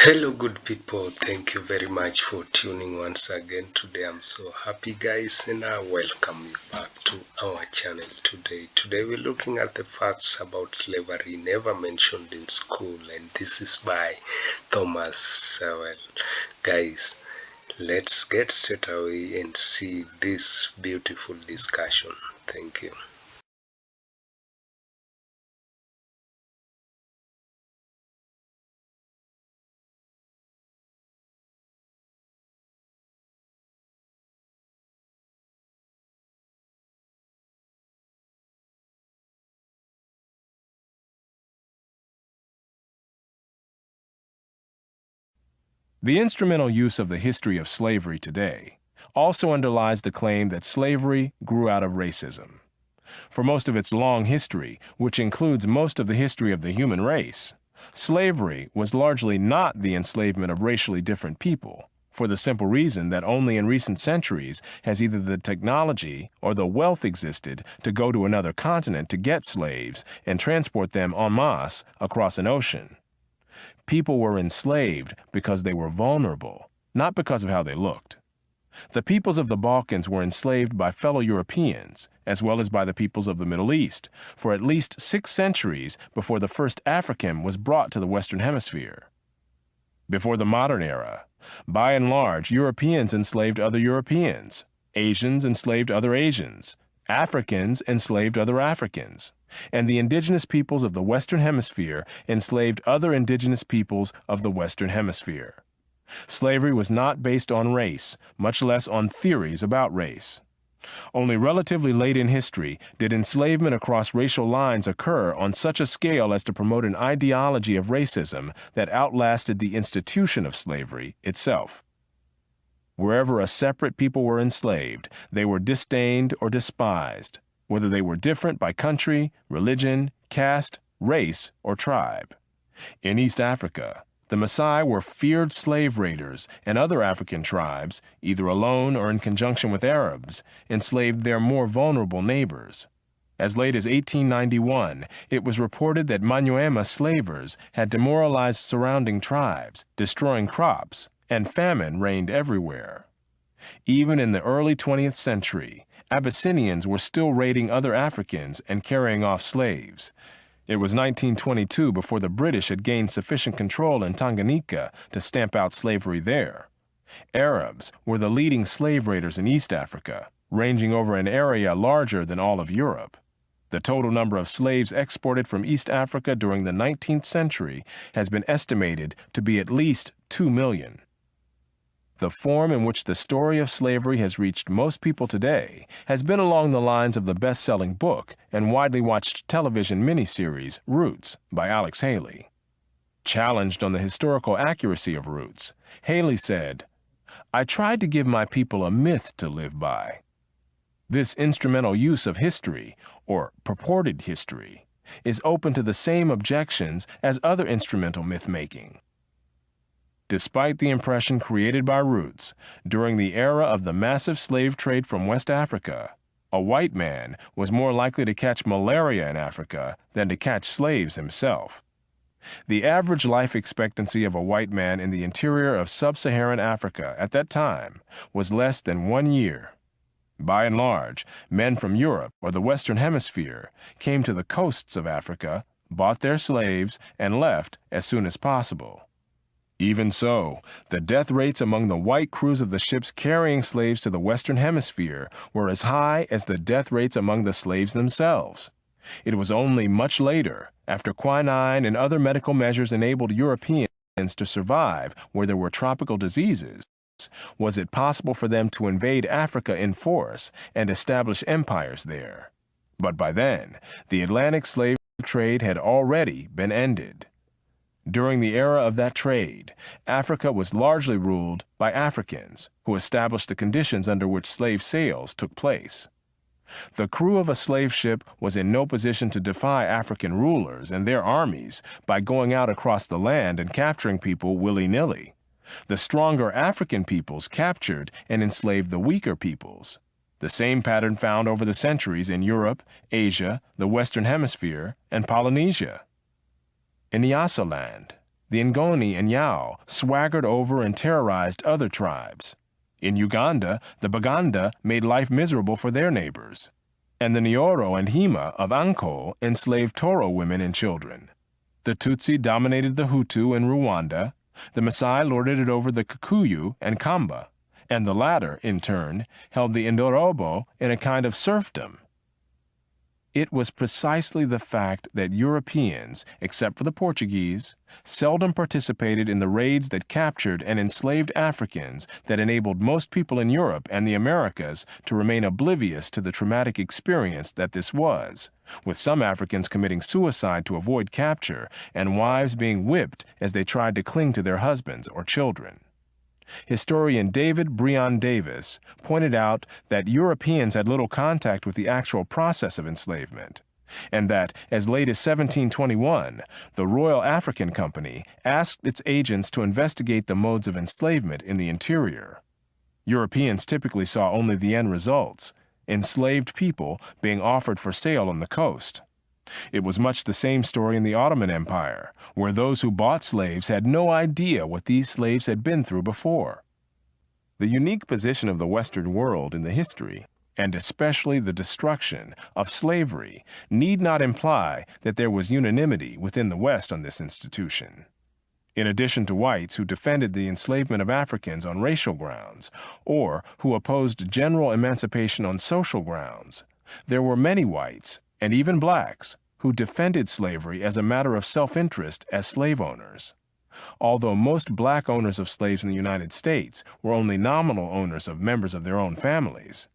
Hello, good people. Thank you very much for tuning once again. Today, I'm so happy, guys, and I welcome you back to our channel today. Today, we're looking at the facts about slavery never mentioned in school, and this is by Thomas Sowell. Guys, let's get straight away and see this beautiful discussion. Thank you. The instrumental use of the history of slavery today also underlies the claim that slavery grew out of racism. For most of its long history, which includes most of the history of the human race, slavery was largely not the enslavement of racially different people, for the simple reason that only in recent centuries has either the technology or the wealth existed to go to another continent to get slaves and transport them en masse across an ocean. People were enslaved because they were vulnerable, not because of how they looked. The peoples of the Balkans were enslaved by fellow Europeans, as well as by the peoples of the Middle East, for at least 6 centuries before the first African was brought to the Western Hemisphere. Before the modern era, by and large, Europeans enslaved other Europeans, Asians enslaved other Asians, Africans enslaved other Africans, and the indigenous peoples of the Western Hemisphere enslaved other indigenous peoples of the Western Hemisphere. Slavery was not based on race, much less on theories about race. Only relatively late in history did enslavement across racial lines occur on such a scale as to promote an ideology of racism that outlasted the institution of slavery itself. Wherever a separate people were enslaved, they were disdained or despised, whether they were different by country, religion, caste, race, or tribe. In East Africa, the Maasai were feared slave raiders, and other African tribes, either alone or in conjunction with Arabs, enslaved their more vulnerable neighbors. As late as 1891, it was reported that Manyuema slavers had demoralized surrounding tribes, destroying crops, and famine reigned everywhere. Even in the early 20th century, Abyssinians were still raiding other Africans and carrying off slaves. It was 1922 before the British had gained sufficient control in Tanganyika to stamp out slavery there. Arabs were the leading slave raiders in East Africa, ranging over an area larger than all of Europe. The total number of slaves exported from East Africa during the 19th century has been estimated to be at least 2 million. The form in which the story of slavery has reached most people today has been along the lines of the best-selling book and widely watched television miniseries Roots by Alex Haley. Challenged on the historical accuracy of Roots, Haley said, "I tried to give my people a myth to live by." This instrumental use of history, or purported history, is open to the same objections as other instrumental myth-making. Despite the impression created by Roots, during the era of the massive slave trade from West Africa, a white man was more likely to catch malaria in Africa than to catch slaves himself. The average life expectancy of a white man in the interior of sub-Saharan Africa at that time was less than 1 year. By and large, men from Europe or the Western Hemisphere came to the coasts of Africa, bought their slaves, and left as soon as possible. Even so, the death rates among the white crews of the ships carrying slaves to the Western Hemisphere were as high as the death rates among the slaves themselves. It was only much later, after quinine and other medical measures enabled Europeans to survive where there were tropical diseases, was it possible for them to invade Africa in force and establish empires there. But by then, the Atlantic slave trade had already been ended. During the era of that trade, Africa was largely ruled by Africans, who established the conditions under which slave sales took place. The crew of a slave ship was in no position to defy African rulers and their armies by going out across the land and capturing people willy-nilly. The stronger African peoples captured and enslaved the weaker peoples, the same pattern found over the centuries in Europe, Asia, the Western Hemisphere, and Polynesia. In Nyasaland, the Ngoni and Yao swaggered over and terrorized other tribes. In Uganda, the Baganda made life miserable for their neighbors. And the Nyoro and Hima of Anko enslaved Toro women and children. The Tutsi dominated the Hutu in Rwanda, the Maasai lorded it over the Kikuyu and Kamba, and the latter, in turn, held the Indorobo in a kind of serfdom. It was precisely the fact that Europeans, except for the Portuguese, seldom participated in the raids that captured and enslaved Africans that enabled most people in Europe and the Americas to remain oblivious to the traumatic experience that this was, with some Africans committing suicide to avoid capture and wives being whipped as they tried to cling to their husbands or children. Historian David Breon Davis pointed out that Europeans had little contact with the actual process of enslavement, and that, as late as 1721, the Royal African Company asked its agents to investigate the modes of enslavement in the interior. Europeans typically saw only the end results, enslaved people being offered for sale on the coast. It was much the same story in the Ottoman Empire, where those who bought slaves had no idea what these slaves had been through before. The unique position of the Western world in the history, and especially the destruction of slavery, need not imply that there was unanimity within the West on this institution. In addition to whites who defended the enslavement of Africans on racial grounds, or who opposed general emancipation on social grounds, there were many whites, and even blacks, who defended slavery as a matter of self-interest as slave owners. Although most black owners of slaves in the United States were only nominal owners of members of their own families,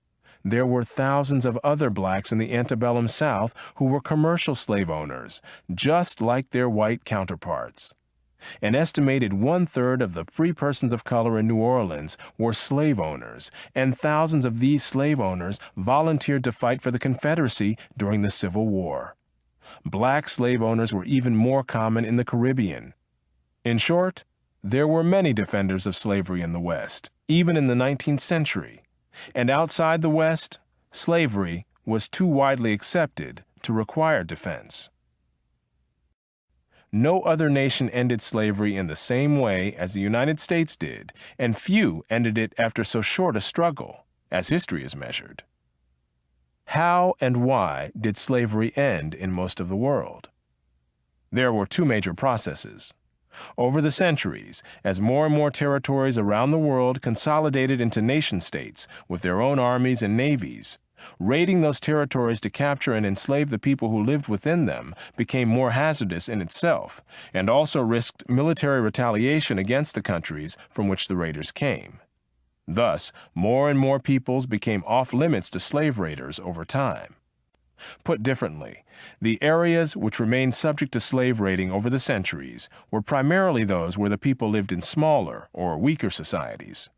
there were thousands of other blacks in the antebellum South who were commercial slave owners, just like their white counterparts. An estimated one-third of the free persons of color in New Orleans were slave owners, and thousands of these slave owners volunteered to fight for the Confederacy during the Civil War. Black slave owners were even more common in the Caribbean. In short, there were many defenders of slavery in the West, even in the 19th century. And outside the West, slavery was too widely accepted to require defense. No other nation ended slavery in the same way as the United States did, and few ended it after so short a struggle, as history is measured. How and why did slavery end in most of the world? There were two major processes. Over the centuries, as more and more territories around the world consolidated into nation-states with their own armies and navies, raiding those territories to capture and enslave the people who lived within them became more hazardous in itself, and also risked military retaliation against the countries from which the raiders came. Thus, more and more peoples became off-limits to slave raiders over time. Put differently, the areas which remained subject to slave raiding over the centuries were primarily those where the people lived in smaller or weaker societies.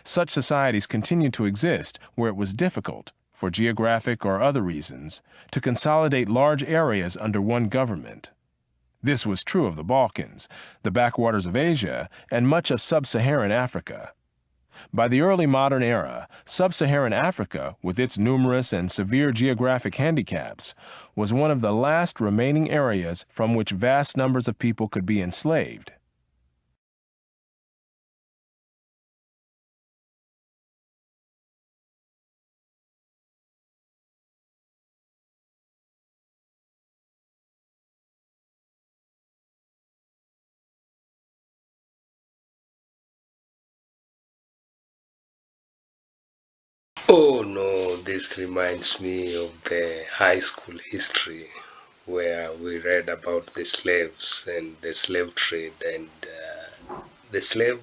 Such societies continued to exist where it was difficult, for geographic or other reasons, to consolidate large areas under one government. This was true of the Balkans, the backwaters of Asia, and much of sub-Saharan Africa. By the early modern era, sub-Saharan Africa, with its numerous and severe geographic handicaps, was one of the last remaining areas from which vast numbers of people could be enslaved. Oh no, this reminds me of the high school history where we read about the slaves and the slave trade, and the slavery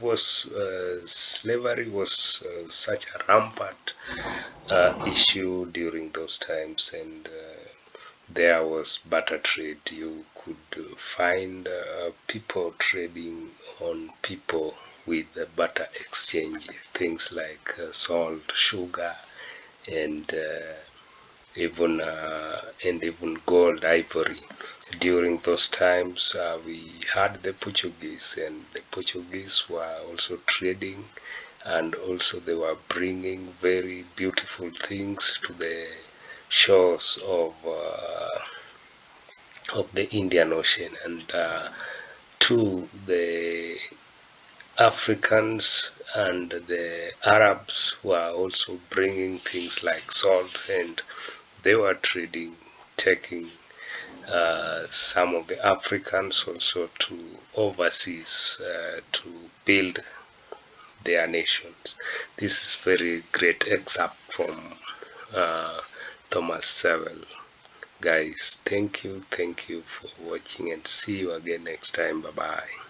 was such a rampant issue during those times, and there was barter trade. You could find people trading on people with the barter exchange, things like salt, sugar, and even gold, ivory. During those times, we had the Portuguese, and the Portuguese were also trading, and also they were bringing very beautiful things to the shores of the Indian Ocean, and too, the Africans and the Arabs were also bringing things like salt, and they were trading, taking some of the Africans also to overseas to build their nations. This is very great excerpt from Thomas Sowell. Guys, thank you for watching, and see you again next time. Bye bye.